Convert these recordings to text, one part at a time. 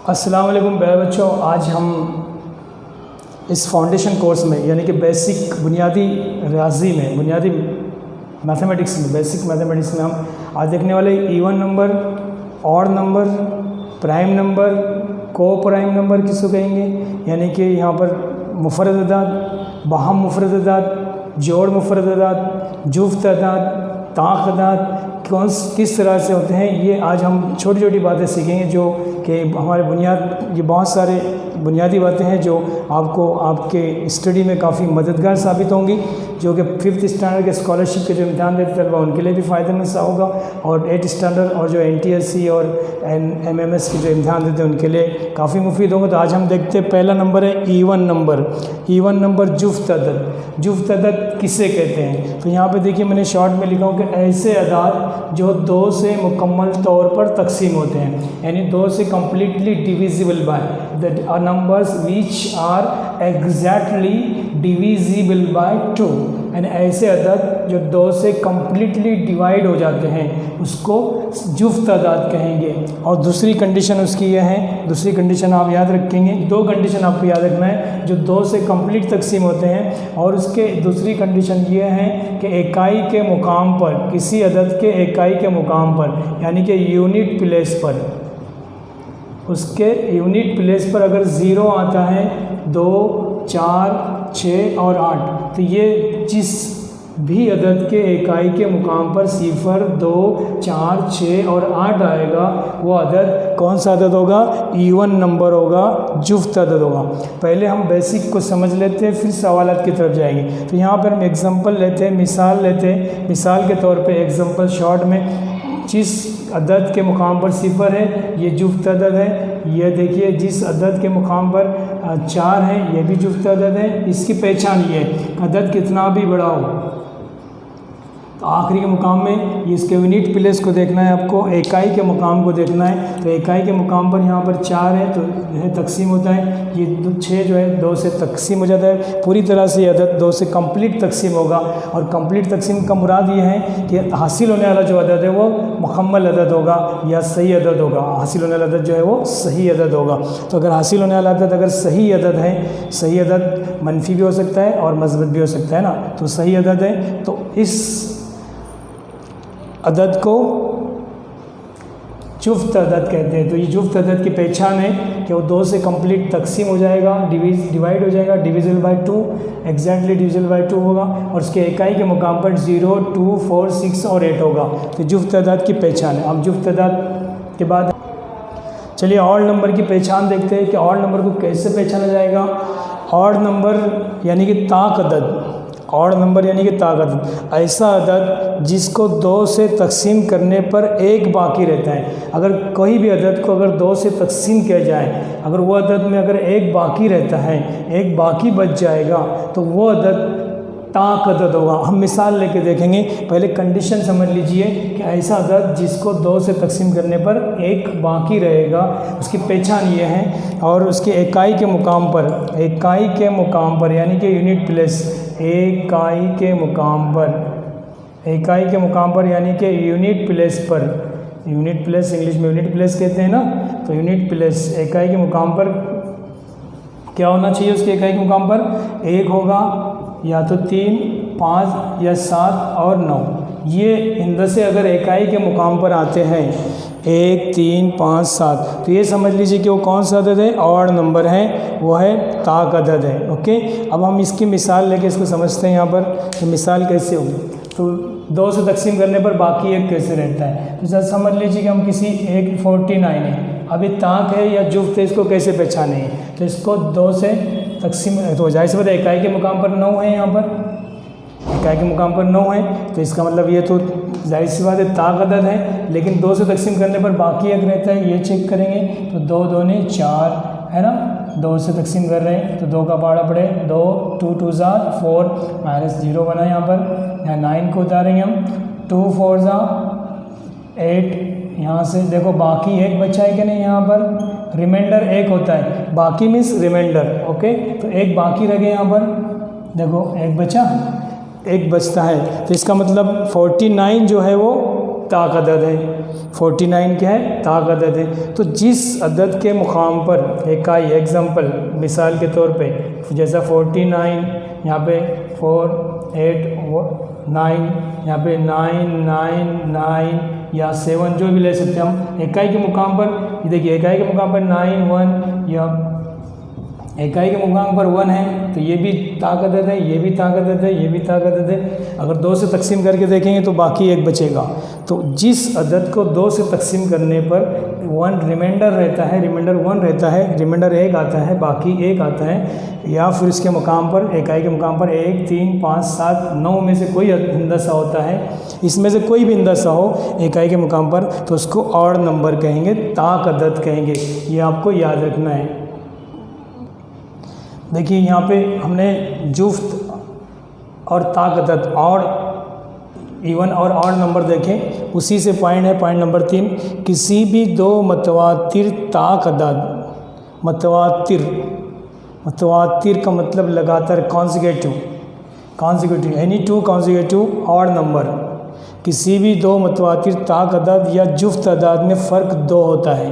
अस्सलाम वालेकुम प्यारे बच्चों, आज हम इस फाउंडेशन कोर्स में यानी कि बेसिक बुनियादी रियाजी में, बुनियादी मैथमेटिक्स में, बेसिक मैथमेटिक्स में हम आज देखने वाले even number, odd number, prime number, को प्राइम नंबर किसको कहेंगे, यानी कि यहाँ पर मुफरद अदाद, बाहम मुफरद अदाद, जोड़ मुफरद अदाद, जुफ्त अदाद, ताक़ अदाद किस तरह से होते हैं। ये आज हम छोटी छोटी बातें सीखेंगे जो कि हमारे ये बहुत सारे बुनियादी बातें हैं जो आपको आपके स्टडी में काफ़ी मददगार साबित होंगी, जो कि 5th स्टैंडर्ड के स्कॉलरशिप के जो इम्तहान देते तलबा उनके लिए भी फ़ायदेमंद सा होगा, और 8th स्टैंडर्ड और जो NTSC और MMS के जो इम्तहान देते हैं उनके लिए काफ़ी मुफीद होंगे। तो आज हम देखते हैं पहला नंबर है ईवन नंबर। ईवन नंबर जुफ्त अदद। जुफ्त अदद किसे कहते हैं? तो यहाँ पे देखिए मैंने शॉर्ट में लिखा हूँ कि ऐसे अदाद जो 2 से मुकम्मल तौर पर तकसीम होते हैं, यानी 2 से completely divisible by the numbers which are exactly divisible by 2, यानी ऐसे अदद जो 2 से कम्प्लीटली डिवाइड हो जाते हैं उसको जुफ्त अदाद कहेंगे। और दूसरी कंडीशन उसकी यह है, दूसरी कंडीशन आप याद रखेंगे, 2 कंडीशन आपको याद रखना है जो 2 से कंप्लीट तकसीम होते हैं, और उसके दूसरी कंडीशन ये है कि इकाई के मुकाम पर, किसी अदद के इकाई के मुकाम पर यानी कि यूनिट प्लेस पर, उसके यूनिट प्लेस पर अगर 0 आता है, 2, 4, 6 और 8, तो ये जिस भी अदद के इकाई के मुकाम पर 0, 2, 4, 6 और 8 आएगा वो अदद कौन सा अदद होगा? ईवन नंबर होगा, जुफ्त अदद होगा। पहले हम बेसिक को समझ लेते हैं, फिर सवालात की तरफ जाएंगे। तो यहाँ पर हम एग्जांपल लेते हैं, मिसाल लेते हैं। मिसाल के तौर पे एग्जांपल शॉर्ट में, जिस अदद के मुकाम पर 0 है ये जुफ्त अदद है। ये देखिए जिस अदद के मुकाम पर 4 है ये भी जुफ्त अदद है। इसकी पहचान ये है, अदद कितना भी बड़ा हो तो आखिरी के मुकाम में इसके यूनिट प्लेस को देखना है, आपको इकाई के मुकाम को देखना है। तो इकाई के मुकाम पर यहाँ पर 4 है तो यह तकसीम होता है, ये 6 जो है 2 से तकसीम हो जाता है। पूरी तरह से ये अदद 2 से कंप्लीट तकसीम होगा, और कंप्लीट तकसीम का मुराद ये है कि हासिल होने वाला जो अदद है वो मुकम्मल अदद होगा या सही अदद होगा। हासिल होने वाला अदद जो है वो सही अदद होगा। तो अगर हासिल होने वाला अदद अगर सही अदद है, सही अदद मनफी भी हो सकता है और मस्बत भी हो सकता है ना, तो सही अदद है तो इस अदद को जुफ्त अदद कहते हैं। तो ये जुफ्त अदद की पहचान है कि वो 2 से कंप्लीट तकसीम हो जाएगा, डिवाइड हो जाएगा, divisible by 2, exactly divisible by 2 होगा, और उसके इकाई के मुकाम पर 0, 2, 4, 6 और 8 होगा। तो जुफ्त अदद की पहचान है। अब जुफ्त अदद के बाद चलिए ऑड नंबर की पहचान देखते हैं कि ऑड नंबर को कैसे पहचाना जाएगा। ऑड नंबर यानी कि ताक अदद, ऑड नंबर यानी कि ताक अदद, ऐसा अदद जिसको 2 से तकसीम करने पर 1 बाकी रहता है। अगर कोई भी अदद को अगर 2 से तकसीम किया जाए, अगर वो अदद में अगर 1 बाकी रहता है, 1 बाकी बच जाएगा तो वो अदद ताक अदद होगा। हम मिसाल लेके देखेंगे। पहले कंडीशन समझ लीजिए कि ऐसा अदद जिसको 2 से तकसीम करने पर 1 बाकी रहेगा, उसकी पहचान ये है, और उसके इकाई के मुकाम पर, इकाई के मुकाम पर यानी कि यूनिट प्लेस, इकाई के मुकाम पर, इकाई के मुकाम पर यानी कि यूनिट प्लेस पर, यूनिट प्लेस इंग्लिश में यूनिट प्लेस कहते हैं ना, तो यूनिट प्लेस इकाई के मुकाम पर क्या होना चाहिए? उसके इकाई के मुकाम पर 1 होगा, या तो 3, 5 या 7 और 9। ये इनमें से अगर इकाई के मुकाम पर आते हैं 1, 3, 5, 7, तो ये समझ लीजिए कि वो कौन सा अदद है? ऑड नंबर है, वो है ताक अदद है। ओके, अब हम इसकी मिसाल लेके इसको समझते हैं। यहाँ पर तो मिसाल कैसे होगी, तो 2 से तकसीम करने पर बाकी 1 कैसे रहता है? तो जैसे समझ लीजिए कि हम किसी 149 है, अभी ताक है या जुफ्त है, इसको कैसे पहचाने? तो इसको 2 से तकसीम, तो जाहिर सी बात है इकाई के मुकाम पर 9 है, यहाँ पर इकाई के मुकाम पर 9 है, तो इसका मतलब ये तो जाहिर सी बात है ताक अदद है, लेकिन 2 से तकसीम करने पर बाकी 1 रहता है। ये चेक करेंगे तो 2 दूनी 4 है ना, 2 से तकसीम कर रहे हैं तो 2 का पहाड़ा पड़े 2, 2 2 4 -0 बना यहाँ पर, यहाँ 9 को उतारेंगे हम, 2 4 8, यहाँ से देखो बाकी 1 बचा है कि नहीं, यहाँ पर रिमाइंडर 1 होता है, बाकी मीन्स रिमाइंडर। ओके, तो 1 बाकी रह गए यहाँ पर, देखो 1 बचा, 1 बचता है, तो इसका मतलब 49 जो है वो ताक अदद है, 49 क्या है, ताक अदद है। तो जिस अदद के मुकाम पर इकाई, एग्जाम्पल मिसाल के तौर पे जैसा 49 यहाँ पे 4 8 9, यहाँ पे 9 9 9 या 7 जो भी ले सकते हैं हम इकाई के मुकाम पर। ये देखिए इकाई के मुकाम पर 9 1 या इकाई के मुकाम पर 1 है, तो ये भी ताक अदद है, ये भी ताक अदद है, ये भी ताक अदद है। अगर 2 से तकसीम करके देखेंगे तो बाकी 1 बचेगा। तो जिस अदद को 2 से तकसीम करने पर 1 रिमाइंडर रहता है, रिमाइंडर 1 रहता है, रिमाइंडर 1 आता है, बाकी 1 आता है, या फिर इसके मुकाम पर इकाई के मुकाम पर 1 3 5 7 9 में से कोई हिंदसा होता है, इसमें से कोई भी हिंदसा हो इकाई के मुकाम पर तो उसको ऑड नंबर कहेंगे, ताक अदद कहेंगे। ये आपको याद रखना है। देखिए यहाँ पे हमने जुफ्त और ताक अदद, ऑड, इवन और ऑड नंबर देखे, उसी से पॉइंट है पॉइंट नंबर 3, किसी भी 2 मतवातिर ताक अदद, मतवातिर का मतलब लगातार, consecutive any 2 consecutive odd number, किसी भी 2 मतवातिर ताक अदद या जुफ्त अदद में फ़र्क 2 होता है।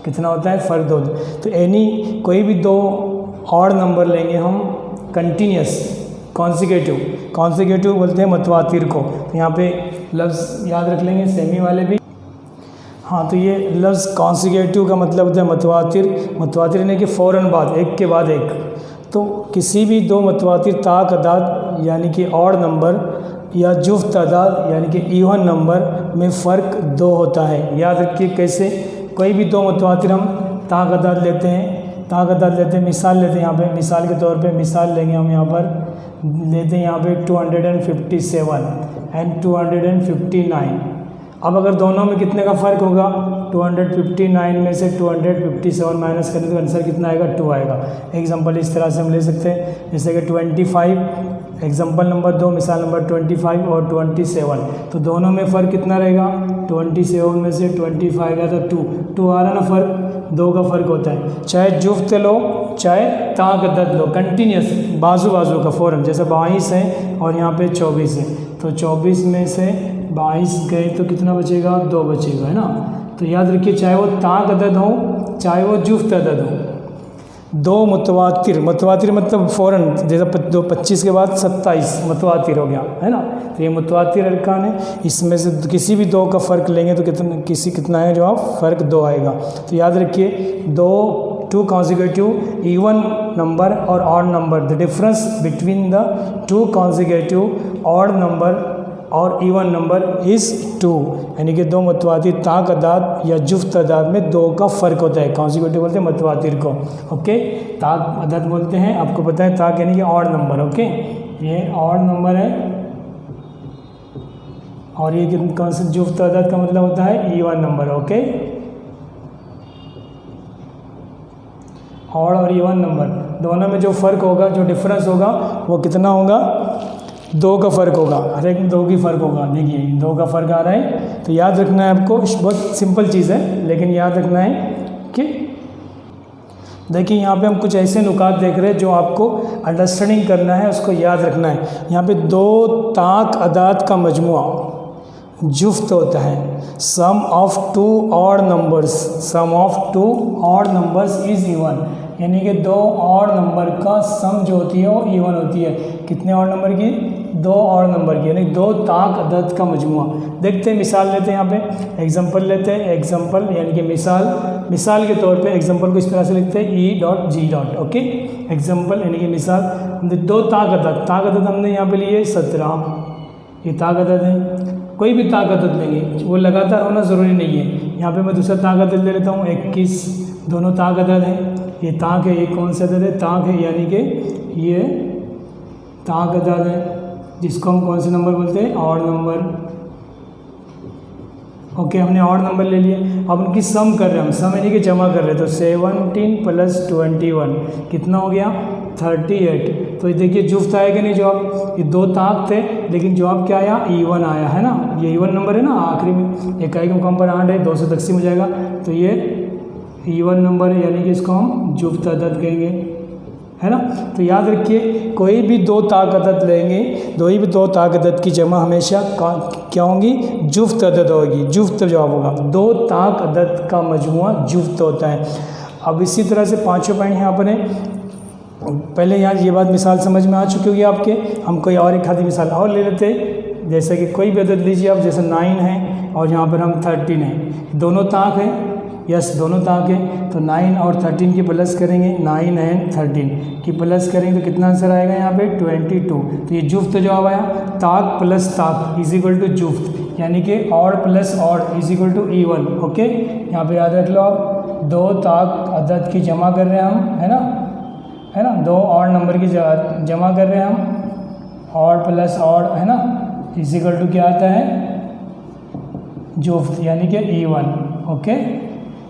कितना होता है, फ़र्क 2। तो एनी कोई भी 2 ऑड नंबर लेंगे हम कंटिन्यूस, कॉन्जिक्यूटिव बोलते हैं मतवातिर को। तो यहाँ पे लफ्ज़ याद रख लेंगे सेमी वाले भी। हाँ, तो ये लफ्ज़ कॉन्जिक्यूटिव का मतलब होता है मतवातिर यानी कि फ़ौरन बाद, एक के बाद एक। तो किसी भी 2 मतवातिर ताक अदद यानी कि ऑड नंबर या जुफ्त अदद यानी कि इवन नंबर में फ़र्क 2 होता है। याद रखिए कैसे, कोई भी 2 मतवातिर हम ताक अदद लेते हैं, मिसाल लेते हैं। यहाँ पे मिसाल के तौर पे मिसाल लेंगे हम, यहाँ पर लेते हैं यहाँ पे 257 एंड 259। अब अगर दोनों में कितने का फ़र्क होगा, 259 में से 257 माइनस करें तो आंसर कितना आएगा, 2 आएगा। एग्जांपल इस तरह से हम ले सकते हैं, जैसे कि 25, एग्जांपल नंबर 2 मिसाल नंबर 25 और 27, तो दोनों में फ़र्क कितना रहेगा, 27 में से 25 गया तो 2 आ रहा ना फ़र्क, 2 का फ़र्क होता है। चाहे जुफ्त लो चाहे ताक अदद लो, कंटिन्यूस बाजू का फ़ौरन, जैसे 22 है और यहाँ पे 24 है, तो 24 में से 22 गए तो कितना बचेगा, 2 बचेगा, है ना। तो याद रखिए चाहे वो ताक अदद हो चाहे वो जुफ्त अदद हो, 2 मतवातिर मतलब फ़ौरन, जैसे 25 के बाद 27 मतवातिर हो गया, है ना। तो ये मतवातिर अरकान है, इसमें से किसी भी 2 का फ़र्क लेंगे तो कितना है जवाब, फ़र्क 2 आएगा। तो याद रखिए 2 कॉन्जिक्यूटिव इवन नंबर और odd number, the difference between the 2 consecutive odd number और इवन नंबर इज़ 2, यानी कि 2 मतवातिर ताक अदद या जुफ्त अदद में 2 का फ़र्क होता है। कॉन्जिक्यूटिव बोलते हैं मतवातिर को, ओके। ताक अदद बोलते हैं, आपको पता है ताक यानी कि ऑड नंबर, ओके। ये ऑड नंबर है और ये कौन सा, जुफ्त अदद का मतलब होता है इवन नंबर, ओके। ऑड और इवन नंबर दोनों में जो फ़र्क होगा, जो डिफरेंस होगा वो कितना होगा, 2 का फ़र्क होगा, हर एक में 2 की फ़र्क होगा। देखिए 2 का फ़र्क आ रहा है, तो याद रखना है आपको, बहुत सिंपल चीज़ है, लेकिन याद रखना है कि देखिए यहाँ पे हम कुछ ऐसे नुकात देख रहे हैं जो आपको अंडरस्टैंडिंग करना है, उसको याद रखना है। यहाँ पे 2 ताक अदद का मजमुआ जुफ्त होता है, sum of 2 odd numbers is even, यानी कि 2 ऑड नंबर का सम जो होती है वो इवन होती है। कितने ऑड नंबर की, 2 ऑड नंबर की, यानी 2 ताक अदद का मजमुआ। देखते हैं, मिसाल लेते हैं, यहाँ पे एग्जांपल लेते हैं। एग्जांपल यानी कि मिसाल के तौर पे एग्जांपल को इस तरह से लिखते हैं E.G. ओके। एग्जांपल यानी कि मिसाल, हमने 2 ताक अदद हमने यहाँ पे लिए 17, ये ताक अदद है। कोई भी ताक अदद लेंगे, वो लगातार होना ज़रूरी नहीं है। यहाँ पे मैं दूसरा ताक अदद ले लेता हूँ 21, दोनों ताक अदद हैं। ये ताक है, ये कौन सा अदद है, ताक है, यानी कि ये ताक अदद है, जिसको हम कौन से नंबर बोलते हैं, ऑड नंबर, ओके। हमने ऑड नंबर ले लिए, अब उनकी सम कर रहे हैं हम, सम यानी कि जमा कर रहे हैं। तो 17 + 21 कितना हो गया, 38। तो ये देखिए जुफ्त आया कि नहीं जवाब, ये 2 ताक थे लेकिन जवाब क्या आया, इवन आया, है ना। ये इवन नंबर है ना, आखिरी में इकाई के मुकाम पर 8 है, 2 से तकसीम हो जाएगा, तो ये इवन नंबर है, यानी कि इसको हम जुफ्त अदद कहेंगे। है ना। तो याद रखिए कोई भी दो ताक अदद लेंगे, दो ताक अदद की जमा हमेशा क्या होंगी, जुफ्त अदद होगी, जुफ्त जवाब होगा। दो ताक अदद का मजमुआ जुफ्त होता है। अब इसी तरह से पांचों पॉइंट यहाँ पर हैं। पहले यहाँ ये बात मिसाल समझ में आ चुकी होगी आपके। हम कोई और एक आधी मिसाल और ले लेते हैं, जैसे कि कोई भी अदद लीजिए आप, जैसे 9 है और यहाँ पर हम 13 है, दोनों ताक हैं, यस दोनों ताक है। तो 9 और 13 की प्लस करेंगे, 9 एंड 13 की प्लस करेंगे तो कितना आंसर आएगा यहाँ पे 22। तो ये जुफ्त जवाब आया, ताक प्लस ताक इज इक्वल टू जुफ्त, यानी कि odd plus odd is equal to even. Okay, यहाँ पे याद रख लो आप, दो ताक अदद की जमा कर रहे हैं हम, है ना, दो ऑड नंबर की जमा कर रहे हैं हम, ऑड प्लस ऑड, है ना, इज इक्वल टू क्या आता है, जुफ्त, यानी कि इवन। ओके,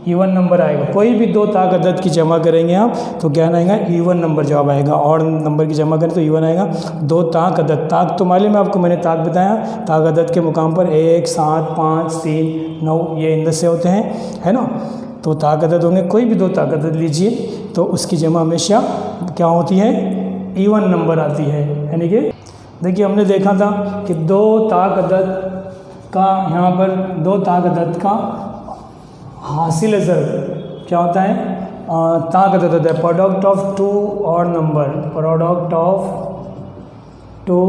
इवन नंबर आएगा। कोई भी दो ताक अदद की जमा करेंगे आप तो क्या आएगा, इवन नंबर जवाब आएगा। और नंबर की जमा करें तो इवन आएगा। दो ताक अदद, ताक तो मालूम है आपको, मैंने ताक बताया, ताक अदद के मुकाम पर 1, 7, 5, 3, 9 ये इंद से होते हैं, है ना। तो ताक अदद होंगे, कोई भी दो ताक अदद लीजिए तो उसकी जमा हमेशा क्या होती है, इवन नंबर आती है। यानी कि देखिए हमने देखा था कि दो ताक अदद का, यहाँ पर दो ताक अदद का हासिल ज़र्ब क्या होता है, ताक अदद होता है, product of two odd number, product of two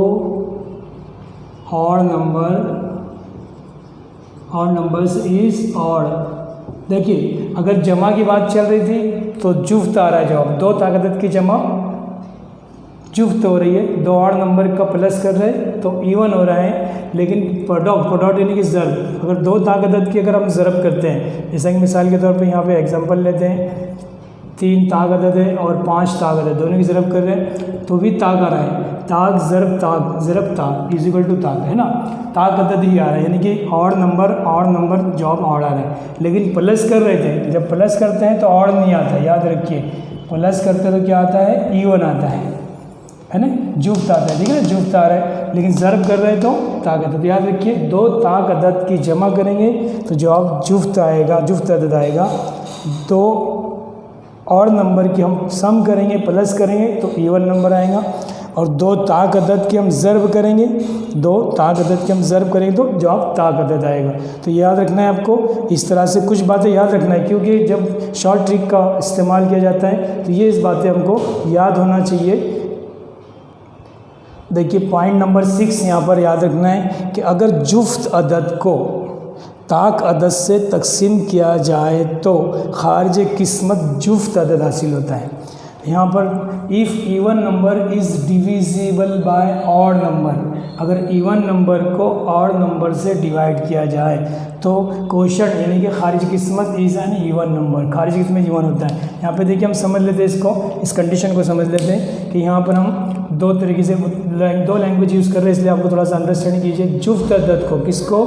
odd numbers is odd. देखिए अगर जमा की बात चल रही थी तो जुफ्त आ रहा है जवाब, दो ताक अदद की जमा जुफ्त हो रही है, दो और नंबर का प्लस कर रहे हैं तो इवन हो रहा है। लेकिन प्रोडक्ट यानी कि ज़र्ब, अगर दो ताक अदद की अगर हम ज़र्ब करते हैं, जैसे कि मिसाल के तौर पे यहाँ पे एग्जांपल लेते हैं, 3 ताक अदद है और 5 ताक अदद, दोनों की ज़र्ब कर रहे हैं तो भी ताक आ रहा है, ताक ज़रब ताक इज इक्वल टू ताक, है ना, ताक अदद ही आ रहा है, यानी कि और नंबर जवाब और आ रहा है। लेकिन प्लस कर रहे थे, जब प्लस करते हैं तो और नहीं आता, याद रखिए, प्लस करते तो क्या आता है, इवन आता है ना, जुफ्त आता है, ठीक है ना, जुफ्त आ रहा है। लेकिन ज़र्ब कर रहे तो ताक अदद, याद रखिए दो ताक अदद की जमा करेंगे तो जवाब जुफ्त आएगा, जुफ्त अदद आएगा। दो और नंबर की हम सम करेंगे, प्लस करेंगे तो इवन नंबर आएगा। और दो ताक अदद की हम ज़र्ब करेंगे, दो ताक अदद की हम ज़र्ब करेंगे तो जवाब ताक अदद आएगा। तो याद रखना है आपको, इस तरह से कुछ बातें याद रखना है, क्योंकि जब शॉर्ट ट्रिक का इस्तेमाल किया जाता है तो ये इस बातें हमको याद होना चाहिए। देखिए पॉइंट नंबर 6 यहाँ पर याद रखना है कि अगर जुफ्त अदद को ताक अदद से तकसीम किया जाए तो खारिज किस्मत जुफ्त अदद हासिल होता है। यहाँ पर if even number is divisible by odd number, अगर इवन नंबर को ऑड नंबर से डिवाइड किया जाए तो कोशट यानी कि खारिज किस्मत इज़ एन इवन नंबर, खारिज किस्मत इवन होता है। यहाँ पे देखिए हम समझ लेते हैं इसको, इस कंडीशन को समझ लेते हैं कि यहाँ पर हम दो तरीके से दो लैंग्वेज यूज़ कर रहे हैं, इसलिए आपको थोड़ा सा अंडरस्टैंडिंग कीजिए। जुफ्त अदद को, किसको,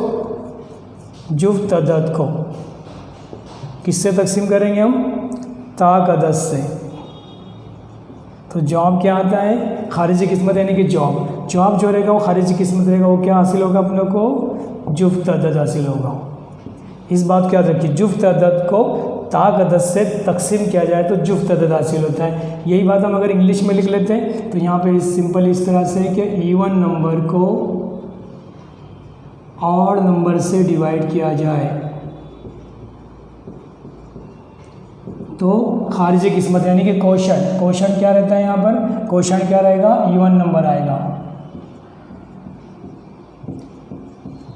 जुफ्त अदद को किससे तकसीम करेंगे हम, ताक अदद से। तो जवाब क्या आता है, खारिजी किस्मत यानी कि जवाब जो रहेगा वो खारिजी किस्मत रहेगा, वो क्या हासिल होगा अपने को, जुफ्त अदद हासिल होगा। इस बात को याद रखिए, जुफ्त अदद को ताक अदद से तकसीम किया जाए तो जुफ्त अदद हासिल होता है। यही बात हम अगर इंग्लिश में लिख लेते हैं तो यहाँ पे सिंपल इस तरह से कि इवन नंबर को ऑड नंबर से डिवाइड किया जाए तो खारिजी किस्मत यानी कि क्वेश्चन क्या रहता है, यहाँ पर क्वेश्चन क्या रहेगा, इवन नंबर आएगा।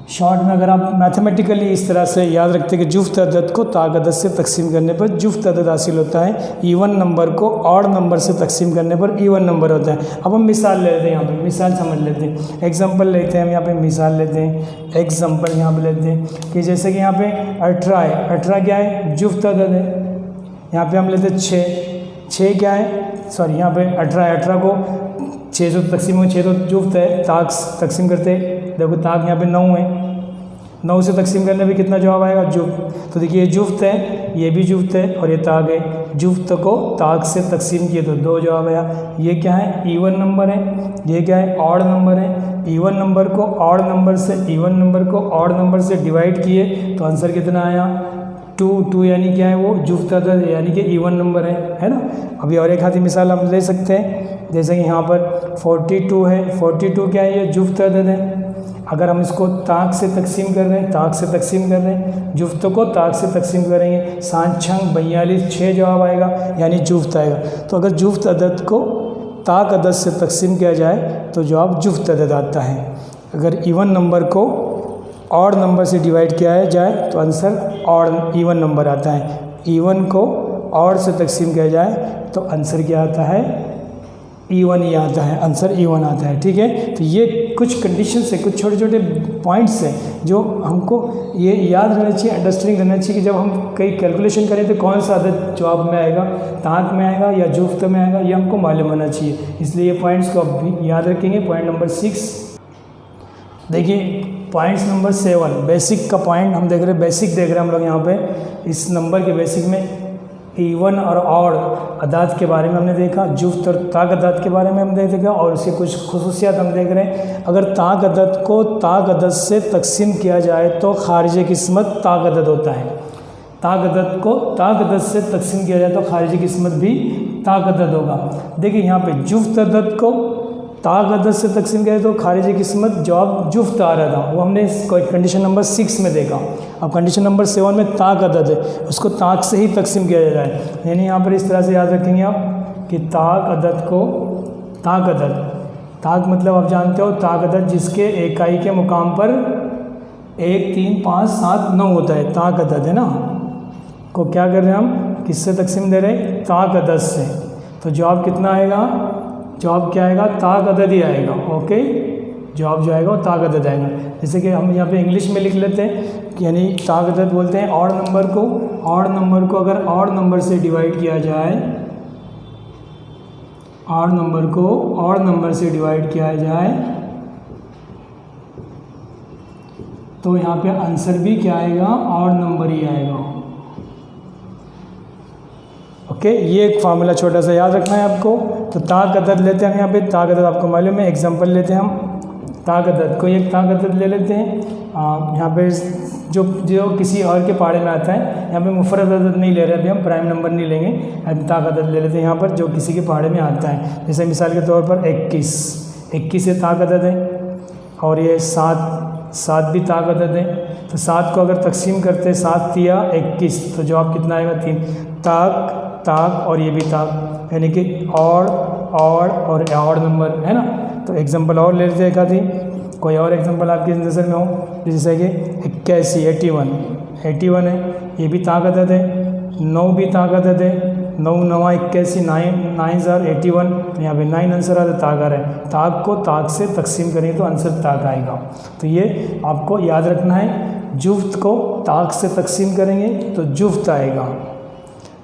शॉर्ट में अगर आप मैथमेटिकली इस तरह से याद रखते हैं कि जुफ्त अदद को ताक अदद से तकसीम करने पर जुफ्त अदद हासिल होता है, इवन नंबर को ऑड नंबर से तकसीम करने पर इवन नंबर होता है। अब हम मिसाल ले लेते हैं, यहाँ पे मिसाल समझ लेते हैं, एग्जांपल लेते हैं हम, यहाँ पे मिसाल लेते हैं, एग्जांपल यहाँ पे लेते हैं कि जैसे कि यहाँ पे 18 है, 18 क्या है, जुफ्त अदद है। यहाँ पे हम लेते हैं 6 क्या है, सॉरी यहाँ पे 18 को 6 से तकसीम हो, 6 तो जुफ्त है, ताक तकसीम करते, देखो ताक यहाँ पे 9 है, 9 से तकसीम करने पे कितना जवाब आएगा, जुफ्त। तो देखिए ये जुफ्त है, ये भी जुफ्त है और ये ताक है, जुफ्त को ताक से तकसीम किए तो 2 जवाब आया। ये क्या है, इवन नंबर है, ये क्या है, ऑड नंबर है। इवन नंबर को ऑड नंबर से, इवन नंबर को ऑड नंबर से डिवाइड किए तो आंसर कितना आया, टू यानी क्या है, वो जुफ्त अदद यानी कि इवन नंबर है ना। अभी और एक आधी मिसाल हम ले सकते हैं, जैसे कि यहाँ पर 42 है, 42 क्या है, ये जुफ्त अदद है। अगर हम इसको ताक से तकसीम कर रहे हैं, ताक से तकसीम कर रहे हैं, जुफ्त को ताक से तकसीम करेंगे, 7 छंग 42 6 जवाब आएगा, यानी जुफ्त आएगा। तो अगर जुफ्त अदद को ताक अदद से तकसीम किया जाए तो जवाब जुफ्त अदद आता है। अगर इवन नंबर को ऑड नंबर से डिवाइड किया जाए तो आंसर ऑड इवन नंबर आता है। इवन को ऑड से तकसीम किया जाए तो आंसर क्या आता है, इवन ही आता है, आंसर इवन आता है। ठीक है, तो ये कुछ कंडीशन से, कुछ छोटे छोटे पॉइंट्स हैं जो हमको ये याद रहना चाहिए, अंडरस्टैंडिंग रहना चाहिए कि जब हम कई कैलकुलेशन करें तो कौन सा अदद जवाब में आएगा, ताक में आएगा या जुफ्त में आएगा, ये हमको मालूम होना चाहिए। इसलिए ये पॉइंट्स को आप भी याद रखेंगे। पॉइंट नंबर 6 देखिए, पॉइंट्स नंबर 7 बेसिक का पॉइंट हम देख रहे हैं, बेसिक देख रहे हैं हम लोग यहाँ पे। इस नंबर के बेसिक में इवन और ऑड अदाद के बारे में हमने देखा, जुफ्त और ताक अदाद के बारे में हमने देखा, और उसकी कुछ खुसूसियात हम देख रहे हैं। अगर ताक अदद को ताक अदद से तकसीम किया जाए तो खारिज किस्मत ताक अदद होता है। ताक अदद को ताक अदद से तकसीम किया जाए तो खारिज किस्मत भी ताक अदद होगा। देखिए यहाँ पे जुफ्त अदद को ताक अदद से तकसीम किया तो खारिज किस्मत जवाब जुफ्त आ रहा था, वो हमने कंडीशन नंबर 6 में देखा। अब कंडीशन नंबर 7 में ताक अदद है, उसको ताक से ही तकसीम किया जाए, यानी यहाँ पर इस तरह से याद रखेंगे आप कि ताक अदद को ताक अदद, ताक मतलब आप जानते हो ताक अदद जिसके इकाई के मुकाम पर 1 3 5 7 9 होता है, ताक अदद है ना। को क्या कर रहे हैं हम, किससे तकसीम दे रहे हैं, ताक अदद से। तो जवाब कितना आएगा, जवाब क्या आएगा, ताक अदद ही आएगा। ओके, जवाब जो आएगा वो ताक अदद आएगा। जैसे कि हम यहाँ पे इंग्लिश में लिख लेते हैं, यानी ताक अदद बोलते हैं ऑड नंबर को, ऑड नंबर को अगर ऑड नंबर से डिवाइड किया जाए, ऑड नंबर को ऑड नंबर से डिवाइड किया जाए तो यहाँ पे आंसर भी क्या आएगा, ऑड नंबर ही आएगा। ओके, ये एक फार्मूला छोटा सा याद रखना है आपको। तो ताक अदद लेते हैं, यहाँ पे ताक अदद आपको मालूम है, एग्जांपल लेते हैं हम ताक अदद को, एक ताक अदद ले लेते हैं। यहाँ पे जो किसी और के पहाड़े में आता है, यहाँ पे मुफरद अदद नहीं ले रहे, अभी हम प्राइम नंबर नहीं लेंगे, अभी ताक अदद ले लेते हैं यहाँ पर जो किसी के पहाड़े में आता है। जैसे मिसाल के तौर पर 21 ये ताक अदद है, और ये 7 भी ताक अदद है। तो 7 को अगर तकसीम करते हैं 7 तिया 21 तो जवाब कितना आएगा, 3। ताक ताक और ये भी ताक, यानी कि ऑड और ऑड नंबर है ना। तो एग्जांपल और ले लेते हैं, एक आधी कोई और एग्जांपल आपकी नज़र में हो, जैसे कि 81 है, ये भी ताक अदद है। 9 भी ताक अदद है, 9 9 81 9 81, तो यहाँ पे 9 आंसर आता है, ताक आ रहा है। ताक को ताक से तकसीम करें तो आंसर ताक आएगा। तो ये आपको याद रखना है, जुफ्त को ताक से तकसीम करेंगे तो जुफ्त आएगा,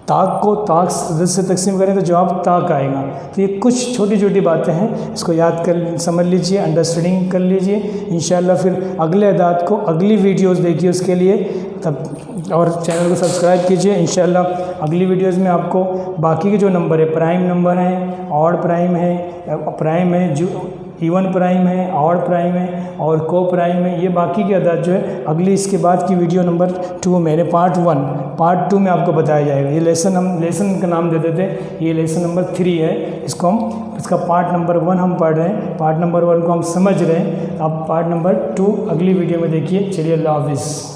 ताक को ताक से तकसीम करें तो जवाब ताक आएगा। तो ये कुछ छोटी छोटी बातें हैं, इसको याद कर समझ लीजिए, अंडरस्टैंडिंग कर लीजिए। इंशाल्लाह फिर अगले अदाद को अगली वीडियोस देखिए उसके लिए तब, और चैनल को सब्सक्राइब कीजिए। इंशाल्लाह अगली वीडियोस में आपको बाकी के जो नंबर है, प्राइम नंबर हैं, ऑड प्राइम है, जो इवन प्राइम है, ऑड प्राइम है और को प्राइम है, ये बाकी के अदाद जो है अगली इसके बाद की वीडियो नंबर 2 में, पार्ट 2 में आपको बताया जाएगा। ये लेसन का नाम दे देते हैं, ये लेसन नंबर 3 है, इसका पार्ट नंबर 1 हम पढ़ रहे हैं, पार्ट नंबर 1 को हम समझ रहे हैं। आप पार्ट नंबर 2 अगली वीडियो में देखिए। चलिए, अल्लाह हाफिज़।